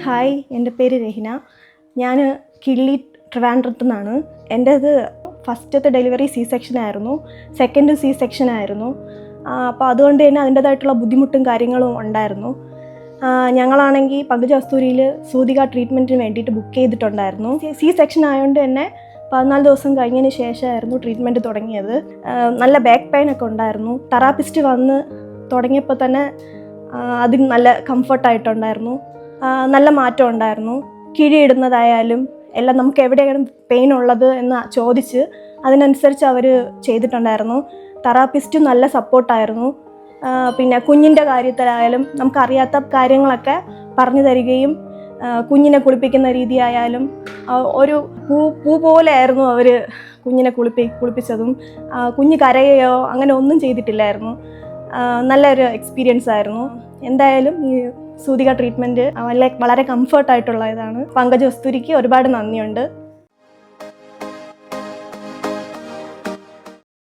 Hi, എൻ്റെ പേര് രഹിന. ഞാൻ കിള്ളി ട്രിവാൻഡ്രത്തു നിന്നാണ്. എൻ്റേത് ഫസ്റ്റത്തെ ഡെലിവറി സി സെക്ഷനായിരുന്നു, സെക്കൻഡ് സി സെക്ഷനായിരുന്നു. അപ്പോൾ അതുകൊണ്ട് തന്നെ അതിൻ്റേതായിട്ടുള്ള ബുദ്ധിമുട്ടും കാര്യങ്ങളും ഉണ്ടായിരുന്നു. ഞങ്ങളാണെങ്കിൽ പങ്കജകസ്തൂരിയിൽ സൂതിക ട്രീറ്റ്മെൻറ്റിന് വേണ്ടിയിട്ട് ബുക്ക് ചെയ്തിട്ടുണ്ടായിരുന്നു. സി സെക്ഷൻ ആയതുകൊണ്ട് തന്നെ 14 ദിവസം കഴിഞ്ഞതിന് ശേഷമായിരുന്നു ട്രീറ്റ്മെൻറ്റ് തുടങ്ങിയത്. നല്ല ബാക്ക് പെയിൻ ഒക്കെ ഉണ്ടായിരുന്നു. തെറാപ്പിസ്റ്റ് വന്ന് തുടങ്ങിയപ്പോൾ തന്നെ അതിന് നല്ല കംഫർട്ടായിട്ടുണ്ടായിരുന്നു. നല്ല മാറ്റം ഉണ്ടായിരുന്നു. കിഴിയിടുന്നതായാലും എല്ലാം നമുക്ക് എവിടെയാണ് പെയിൻ ഉള്ളത് എന്ന് ചോദിച്ച് അതിനനുസരിച്ച് അവർ ചെയ്തിട്ടുണ്ടായിരുന്നു. തെറാപ്പിസ്റ്റും നല്ല സപ്പോർട്ടായിരുന്നു. പിന്നെ കുഞ്ഞിൻ്റെ കാര്യത്തിലായാലും നമുക്കറിയാത്ത കാര്യങ്ങളൊക്കെ പറഞ്ഞു തരികയും കുഞ്ഞിനെ കുളിപ്പിക്കുന്ന രീതിയായാലും ഒരു പൂ പോലെ ആയിരുന്നു അവർ കുഞ്ഞിനെ കുളിപ്പിച്ചതും. കുഞ്ഞ് കരയുകയോ അങ്ങനെ ഒന്നും ചെയ്തിട്ടില്ലായിരുന്നു. നല്ലൊരു എക്സ്പീരിയൻസ് ആയിരുന്നു. എന്തായാലും ഈ സൂതിക ട്രീറ്റ്മെൻറ്റ് വളരെ കംഫർട്ടായിട്ടുള്ള ഇതാണ്. പങ്കജകസ്തൂരിക്ക് ഒരുപാട് നന്ദിയുണ്ട്.